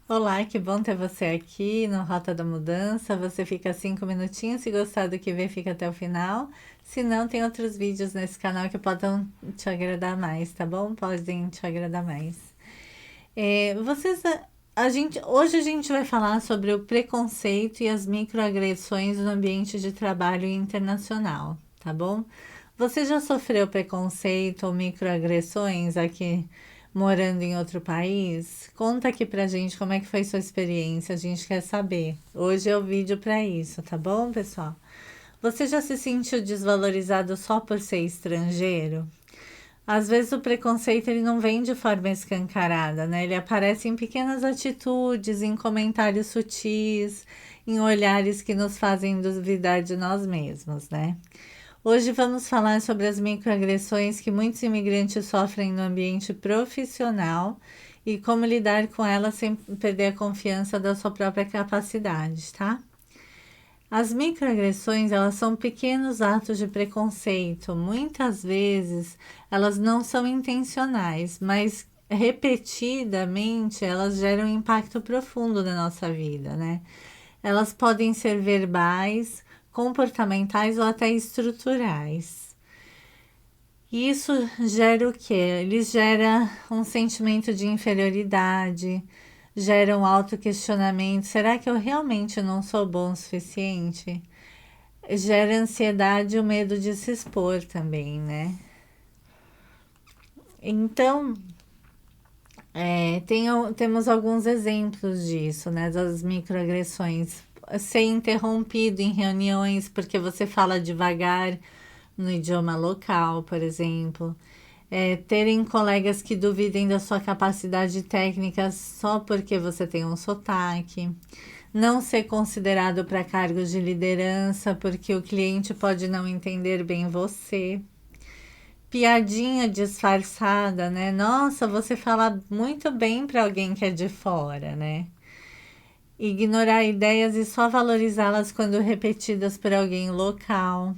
Olá, que bom ter você aqui no Rota da Mudança. Você fica 5 minutinhos, se gostar do que vê, fica até o final. Se não, tem outros vídeos nesse canal que podem te agradar mais, tá bom? Podem te agradar mais. Hoje a gente vai falar sobre o preconceito e as microagressões no ambiente de trabalho internacional, tá bom? Você já sofreu preconceito ou microagressões aqui morando em outro país? Conta aqui pra gente como é que foi sua experiência, a gente quer saber. Hoje é o vídeo pra isso, tá bom, pessoal? Você já se sentiu desvalorizado só por ser estrangeiro? Às vezes o preconceito ele não vem de forma escancarada, né? Ele aparece em pequenas atitudes, em comentários sutis, em olhares que nos fazem duvidar de nós mesmos, né? Hoje vamos falar sobre as microagressões que muitos imigrantes sofrem no ambiente profissional e como lidar com elas sem perder a confiança da sua própria capacidade, tá? As microagressões, elas são pequenos atos de preconceito. Muitas vezes elas não são intencionais, mas repetidamente elas geram um impacto profundo na nossa vida, né? Elas podem ser verbais, comportamentais ou até estruturais. E isso gera o quê? Ele gera um sentimento de inferioridade, gera um autoquestionamento. Será que eu realmente não sou bom o suficiente? Gera ansiedade e o medo de se expor também, né? Então, temos alguns exemplos disso, né? Das microagressões. Ser interrompido em reuniões porque você fala devagar no idioma local, por exemplo. Terem colegas que duvidem da sua capacidade técnica só porque você tem um sotaque. Não ser considerado para cargos de liderança porque o cliente pode não entender bem você. Piadinha disfarçada, né? Nossa, você fala muito bem para alguém que é de fora, né? Ignorar ideias e só valorizá-las quando repetidas por alguém local.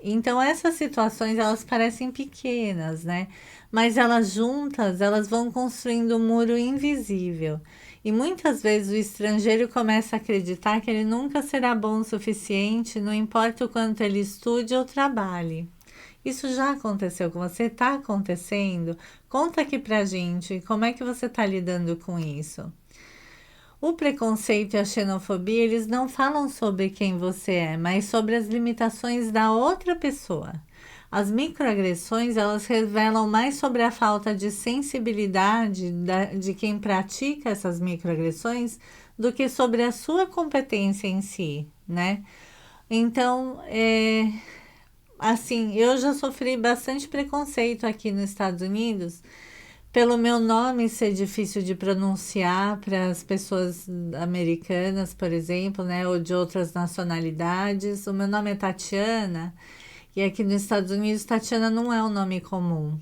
Então essas situações elas parecem pequenas, né? Mas elas juntas, elas vão construindo um muro invisível. E muitas vezes o estrangeiro começa a acreditar que ele nunca será bom o suficiente, não importa o quanto ele estude ou trabalhe. Isso já aconteceu com você? Está acontecendo? Conta aqui pra gente como é que você está lidando com isso. O preconceito e a xenofobia, eles não falam sobre quem você é, mas sobre as limitações da outra pessoa. As microagressões, elas revelam mais sobre a falta de sensibilidade de quem pratica essas microagressões do que sobre a sua competência em si, né? Então, assim, eu já sofri bastante preconceito aqui nos Estados Unidos pelo meu nome ser difícil de pronunciar para as pessoas americanas, por exemplo, né, ou de outras nacionalidades. O meu nome é Tatiana e aqui nos Estados Unidos Tatiana não é um nome comum.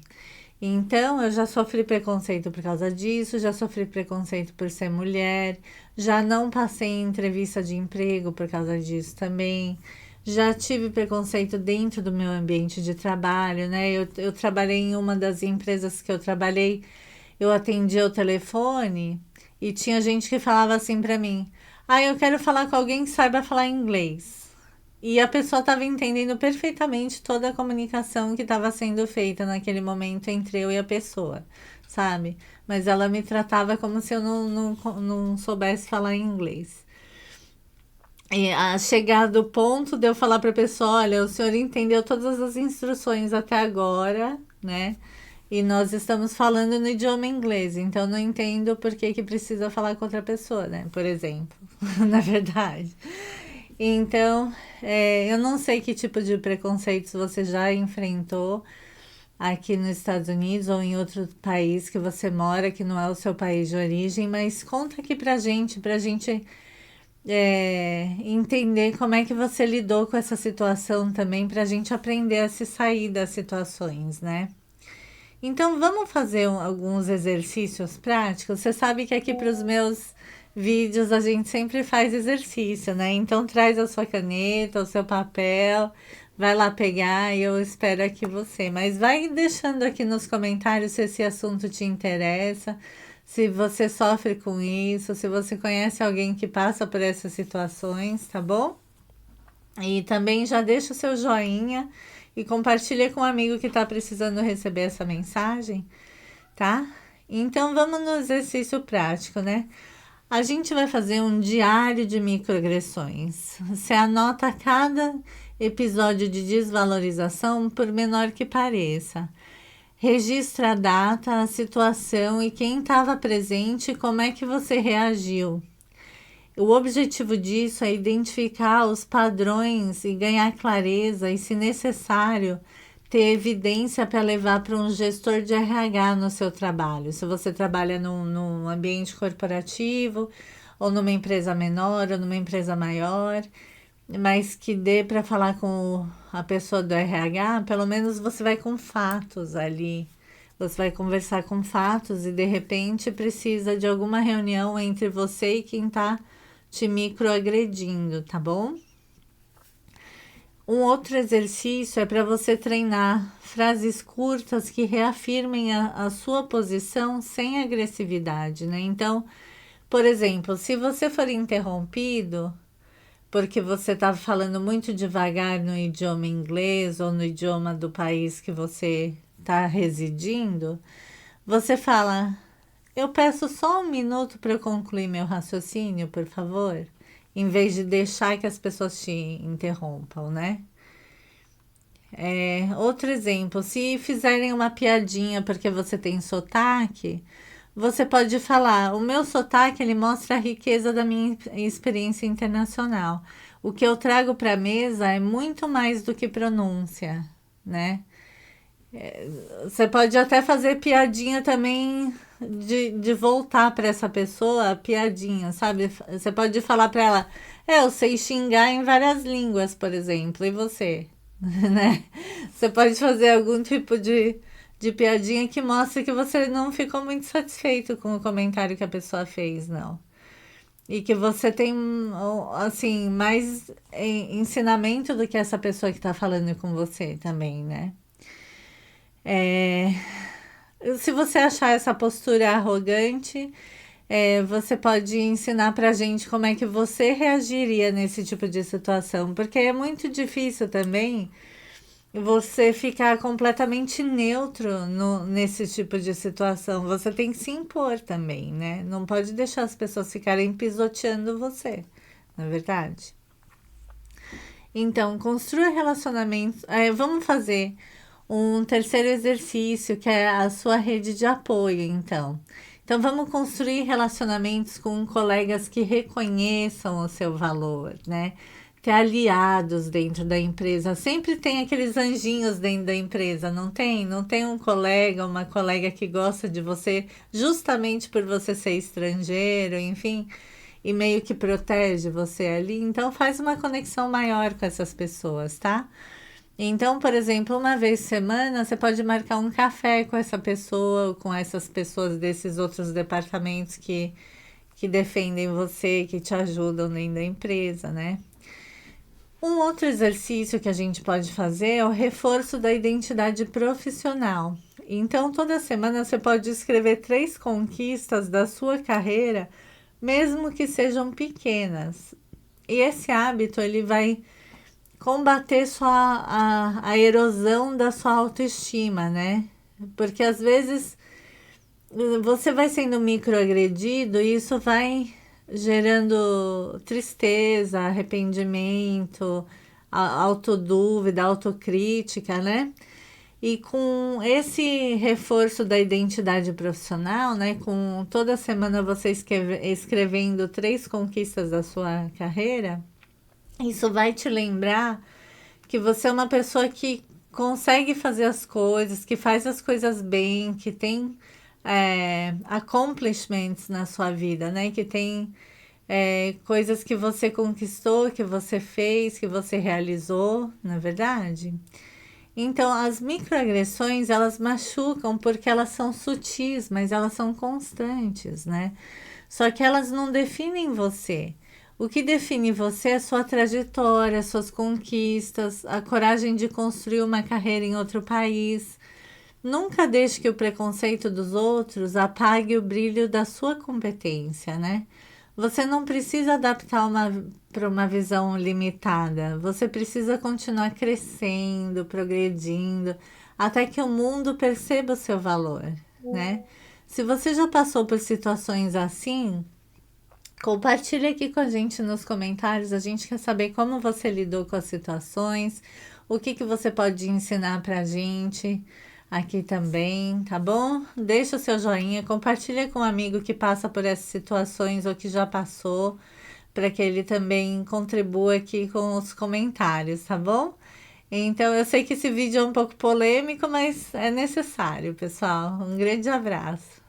Então, eu já sofri preconceito por causa disso, já sofri preconceito por ser mulher, já não passei em entrevista de emprego por causa disso também. Já tive preconceito dentro do meu ambiente de trabalho, né? Eu trabalhei em uma das empresas que eu trabalhei, eu atendia o telefone e tinha gente que falava assim pra mim: Ah, eu quero falar com alguém que saiba falar inglês. E a pessoa estava entendendo perfeitamente toda a comunicação que estava sendo feita naquele momento entre eu e a pessoa, sabe? Mas ela me tratava como se eu não soubesse falar inglês. E a chegar do ponto de eu falar para a pessoa: olha, o senhor entendeu todas as instruções até agora, né? E nós estamos falando no idioma inglês, então não entendo por que precisa falar com outra pessoa, né? Por exemplo, na verdade. Então, eu não sei que tipo de preconceitos você já enfrentou aqui nos Estados Unidos ou em outro país que você mora, que não é o seu país de origem, mas conta aqui pra gente entender como é que você lidou com essa situação também, pra gente aprender a se sair das situações, né? Então, vamos fazer alguns exercícios práticos. Você sabe que aqui para os meus vídeos a gente sempre faz exercício, né? Então, traz a sua caneta, o seu papel, vai lá pegar e eu espero aqui você. Mas vai deixando aqui nos comentários se esse assunto te interessa, se você sofre com isso, se você conhece alguém que passa por essas situações, tá bom? E também já deixa o seu joinha e compartilha com um amigo que está precisando receber essa mensagem, tá? Então vamos no exercício prático, né? A gente vai fazer um diário de microagressões. Você anota cada episódio de desvalorização, por menor que pareça. Registra a data, a situação e quem estava presente e como é que você reagiu. O objetivo disso é identificar os padrões e ganhar clareza e, se necessário, ter evidência para levar para um gestor de RH no seu trabalho. Se você trabalha num ambiente corporativo, ou numa empresa menor, ou numa empresa maior, mas que dê para falar com a pessoa do RH, pelo menos você vai com fatos ali. Você vai conversar com fatos e, de repente, precisa de alguma reunião entre você e quem está te microagredindo, tá bom? Um outro exercício é para você treinar frases curtas que reafirmem a sua posição sem agressividade, né? Então, por exemplo, se você for interrompido porque você está falando muito devagar no idioma inglês ou no idioma do país que você está residindo, você fala: eu peço só um minuto para eu concluir meu raciocínio, por favor, em vez de deixar que as pessoas te interrompam, né? Outro exemplo, se fizerem uma piadinha porque você tem sotaque, você pode falar: o meu sotaque ele mostra a riqueza da minha experiência internacional. O que eu trago para a mesa é muito mais do que pronúncia, né? Você pode até fazer piadinha também de voltar para essa pessoa a piadinha, sabe? Você pode falar para ela: eu sei xingar em várias línguas, por exemplo, e você? Né? Você pode fazer algum tipo de piadinha que mostra que você não ficou muito satisfeito com o comentário que a pessoa fez, não. E que você tem, assim, mais ensinamento do que essa pessoa que está falando com você também, né? Se você achar essa postura arrogante, você pode ensinar pra gente como é que você reagiria nesse tipo de situação, porque é muito difícil também você ficar completamente neutro nesse tipo de situação. Você tem que se impor também, né? Não pode deixar as pessoas ficarem pisoteando você, não é verdade? Então, construa relacionamentos. Vamos fazer um terceiro exercício, que é a sua rede de apoio, então. Então, vamos construir relacionamentos com colegas que reconheçam o seu valor, né? Ter aliados dentro da empresa. Sempre tem aqueles anjinhos dentro da empresa, não tem? Não tem um colega, uma colega que gosta de você justamente por você ser estrangeiro, enfim, e meio que protege você ali. Então, faz uma conexão maior com essas pessoas, tá? Então, por exemplo, uma vez por semana, você pode marcar um café com essa pessoa, ou com essas pessoas desses outros departamentos que defendem você, que te ajudam dentro da empresa, né? Um outro exercício que a gente pode fazer é o reforço da identidade profissional. Então, toda semana você pode escrever 3 conquistas da sua carreira, mesmo que sejam pequenas. E esse hábito, ele vai combater a erosão da sua autoestima, né? Porque às vezes você vai sendo microagredido e isso vai gerando tristeza, arrependimento, autodúvida, autocrítica, né? E com esse reforço da identidade profissional, né? Com toda semana você escrevendo 3 conquistas da sua carreira, isso vai te lembrar que você é uma pessoa que consegue fazer as coisas, que faz as coisas bem, que tem accomplishments na sua vida, né? Que tem coisas que você conquistou, que você fez, que você realizou, não é verdade? Então, as microagressões, elas machucam porque elas são sutis, mas elas são constantes, né? Só que elas não definem você. O que define você é a sua trajetória, suas conquistas, a coragem de construir uma carreira em outro país. Nunca deixe que o preconceito dos outros apague o brilho da sua competência, né? Você não precisa adaptar para uma visão limitada. Você precisa continuar crescendo, progredindo, até que o mundo perceba o seu valor, né? Se você já passou por situações assim, compartilhe aqui com a gente nos comentários. A gente quer saber como você lidou com as situações, o que você pode ensinar pra gente aqui também, tá bom? Deixa o seu joinha, compartilha com um amigo que passa por essas situações ou que já passou, para que ele também contribua aqui com os comentários, tá bom? Então, eu sei que esse vídeo é um pouco polêmico, mas é necessário, pessoal. Um grande abraço.